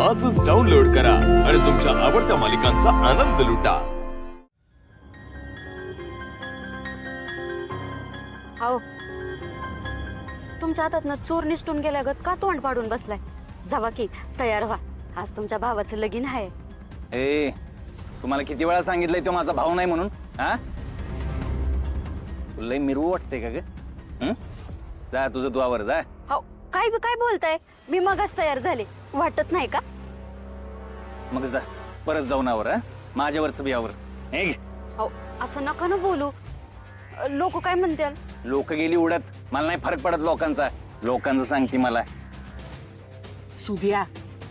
आजच डाउनलोड करा आणि तुमच्या आवडत्या मालिकांचा आनंद लुटा. हो, तुमच्या हातातनं चोर निसटून गेल्यागत का तोंड पाडून बसलाय? जावा की तयार व्हा, आज तुमच्या भावाचं लगीन आहे. ए, तुम्हाला किती वेळा सांगितलंय तो माझा भाऊ नाही म्हणून? हा, तुला लय मिरवू वाटते का ग? जा तुझं दुआवर जा. हो, काय बोलताय? मी मगच तयार झाले, वाटत नाही का? मग जा परत जाऊन आवर. माझ्यावरच बियावर. हो, असं नका ना बोलू, लोक काय म्हणतील? लोक गेली उडत, मला नाही फरक पडत लोकांचा. लोकांचं सांगते मला. सुद्या,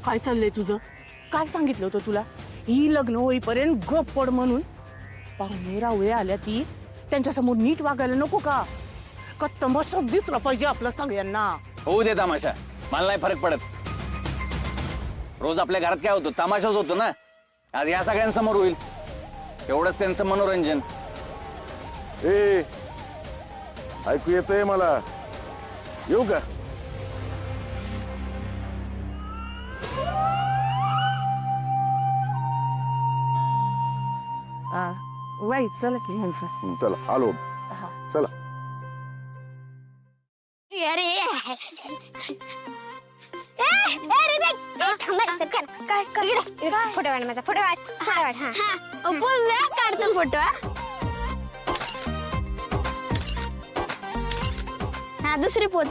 काय चाललंय तुझं? काय सांगितलं होतं तुला? ही लग्न होईपर्यंत गप पड म्हणून. पाहुणे रावळे आल्या ती त्यांच्या समोर नीट वागायला नको का? का तमाशाच दिसला पाहिजे आपल्या सगळ्यांना? होऊ दे तमाशा, मला नाही फरक पडत. रोज आपल्या घरात काय होतो? तमाशाच होतो ना. आज या सगळ्यांसमोर होईल, एवढंच त्यांचं मनोरंजन. ए, ऐकू येतंय मला? येऊ का? वाईट चला की ह्यांचं. चला आलो. चला. काय फोटो काढ माझा. फोटो काढ. हा बोल काढतो फोटो. हा दुसरी पोत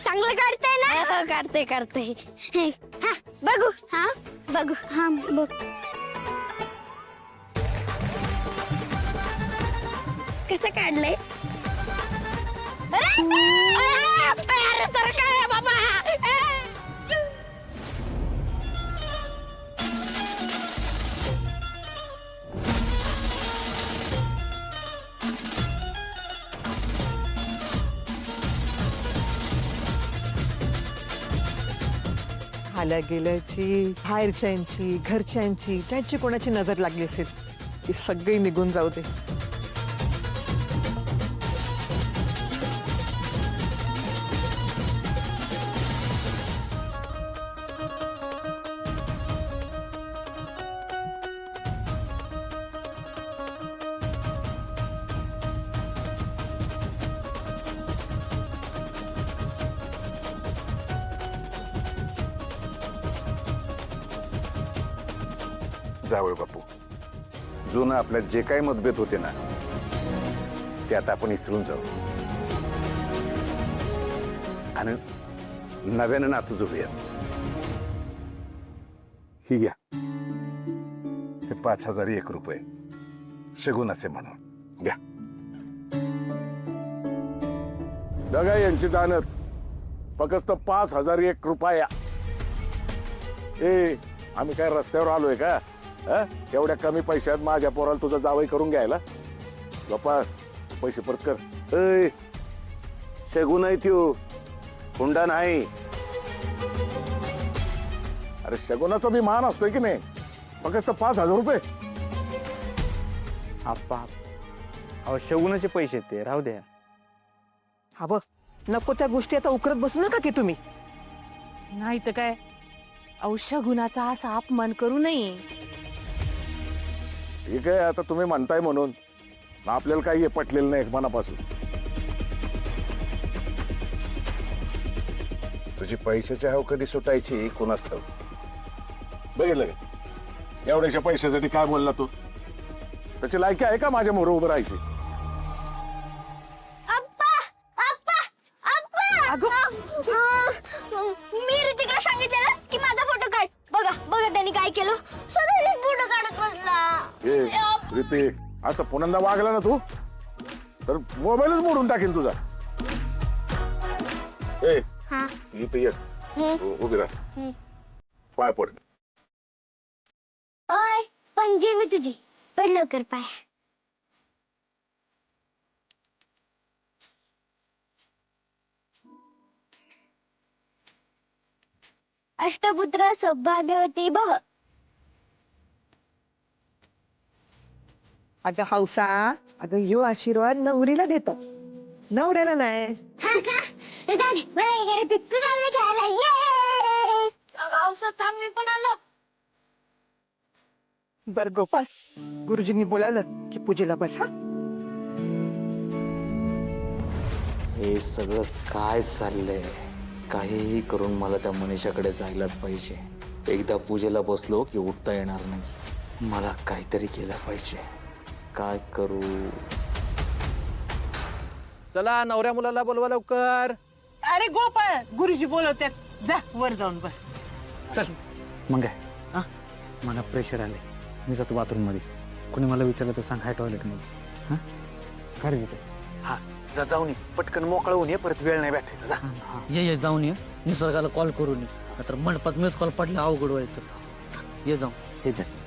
चांगलं काढताय ना? काढते. हा बघू. हा बघ. कसं काढलंय? अरे तर काय बाबा. आल्या गेल्याची, बाहेरच्यांची, घरच्यांची, ज्यांची कोणाची नजर लागली असेल ती सगळी निघून जाऊ दे. जावळ बापू, जुनं आपल्यात जे काही मतभेद होते ना ते आता आपण विसरून जाऊ आणि नव्यानं नातं जोडूया. ही घ्या, हे 5,001 रुपये शगुन असे म्हणून घ्या. बघा यांची दानत फक्त 5,001 रुपया. ए, आम्ही काय रस्त्यावर आलोय का? एवढ्या कमी पैशात माझ्या पोराला तुझा जावई करून घ्यायला? बापा, पैसे परत कर. ऐ, शगुन आहे त्यो, हुंडा नाही. अरे शगुनाचा बी मान असतोय की नाही? फक्त 5,000 रुपये. आप्पा, अहो शगुनाचे पैसे ते राहू द्या. हा बघ, नको त्या गोष्टी आता उकरत बसू नका की तुम्ही. नाही तर काय, औषा गुणाचा असा अपमान करू नये. ठीक आहे, आता तुम्ही म्हणताय म्हणून आपल्याला काही पटलेलं नाही मनापासून. तुझी पैशाची हाव कधी सुटायची कोणास ठाऊक. बघितलं का एवढ्याशा पैशासाठी काय बोलला तू? त्याची लायकी आहे का माझ्या मोर उभं राहायची? मी ऋतिकला सांगितलं की माझा फोटो काढ. बघा त्यांनी काय केलं. स्वतःच फोटो काढत बसला. ए ऋतिक, असं पुन्हा वागला ना तू तर मोबाईलच मोडून टाकेन तुझा. ए, इथे ये, उभी राहा, पाय पड. ओय, पंजे मी तुझी पड लवकर पाय. अष्टपुत्र सौभाग्यवती भव. अगं हौसा, अगं ह्यो आशीर्वाद नवरीला देतात, नवऱ्याला नाही. हा का? दादा, मला हे करायचं. तू जाऊन खेळायला थांब मी पण आलो. बर गोपाल, गुरुजींनी बोलावलं की पूजेला बस हा. हे सगळं काय चाललंय? काहीही करून मला त्या मनीषाकडे जायलाच पाहिजे. एकदा पूजेला बसलो की उठता येणार नाही. मला काहीतरी केलं पाहिजे. काय करू? चला नवऱ्या मुलाला बोलवा लवकर. अरे गोपाळ, गुरुजी बोलवतात, जा वर जाऊन बस. चल मग काय हा, मला प्रेशर आले. मी जातो बाथरूम मध्ये. कोणी मला विचारलं तर सांग हाय टॉयलेट मध्ये. हा काय रे तिथे? हा जा, जाऊन ये पटकन, मोकळं होऊन ये, परत वेळ नाही भेटायचा. जा ये जाऊन ये. निसर्गाला कॉल करून ये, तर मंडपात मिस कॉल पडला अवघड व्हायचं. ये जाऊन. ठीक आहे.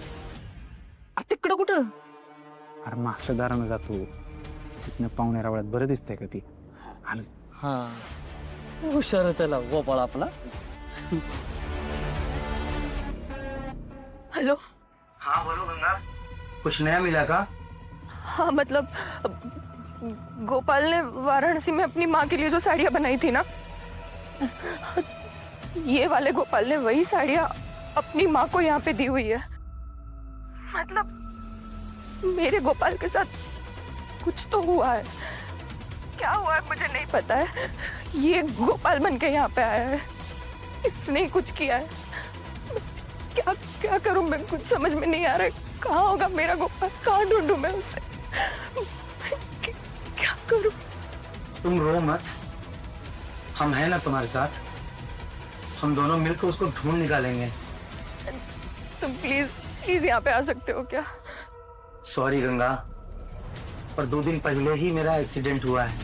तिकडं कुठं? अरे मागच्या दारानं जातो, तिथनं पाहुण्या रावळ्यात बरं दिसतंय का ती. आणि हा हुशार चला गोपाळ आपला. हेलो. हाँ बोलो गंगा, कुछ नया मिला का? हाँ मतलब गोपाल ने वाराणसी में अपनी माँ के लिए जो साड़ियाँ बनाई थी ना, ये वाले गोपाल ने वही साड़ियाँ अपनी माँ को यहाँ पे दी हुई है. मतलब मेरे गोपाल के साथ कुछ तो हुआ है. क्या हुआ है मुझे नहीं पता है. ये गोपाल बन के यहाँ पे आया है, इसने ही कुछ किया है. क्या क्या करूं मैं, कुछ समझ में नहीं आ रहा है. कहाँ होगा मेरा गोपाल, कहाँ ढूंढूं मैं उसे. क्या करूं. तुम रो मत, हम हैं ना तुम्हारे साथ. हम दोनों मिलकर उसको ढूंढ निकालेंगे. तुम प्लीज प्लीज यहाँ पे आ सकते हो क्या. सॉरी गंगा, पर 2 दिन पहले ही मेरा एक्सीडेंट हुआ है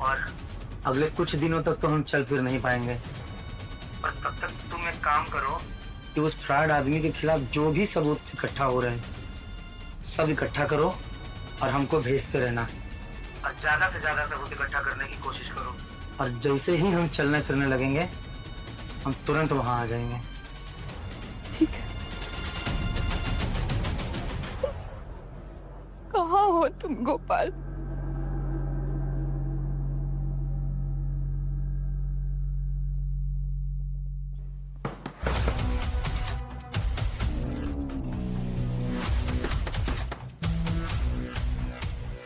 और अगले कुछ दिनों तक तो हम चल फिर नहीं पाएंगे. और तब तक तुम एक काम करो कि उस फ्रॉड आदमी के खिलाफ जो भी सबूत इकट्ठा हो रहे हैं सब इकट्ठा करो और हमको भेजते रहना. और ज्यादा से ज्यादा सबूत इकट्ठा करने की कोशिश करो. और जैसे ही हम चलने फिरने लगेंगे हम तुरंत वहां आ जाएंगे. ठीक है. कहाँ हो तुम गोपाल.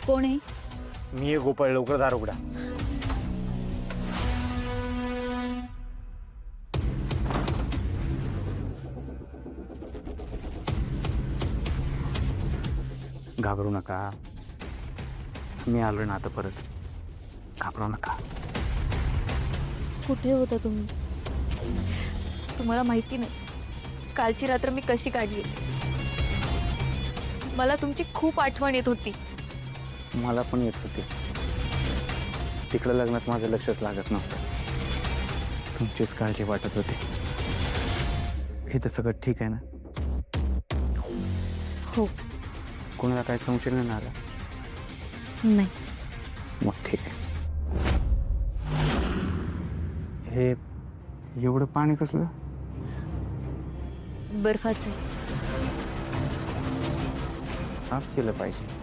कोण आहे? मी ये गोपाळ, लवकर दार उघडा. घाबरू नका, मी आलो ना आता परत. घाबरू नका. कुठे होता तुम्ही. तुम्हाला माहिती नाही कालची रात्र मी कशी काढली. मला तुमची खूप आठवण येत होती. मला पण येत होते. तिकडं लग्नात माझं लक्षच लागत नव्हतं. तुमचीच काळजी वाटत होती. हे तर सगळं ठीक आहे ना. हो. कोणाला काय संशय नाही आला. नाही. मग ठीक आहे. हे एवढं पाणी कसलं. बर्फाचं. साफ केलं पाहिजे.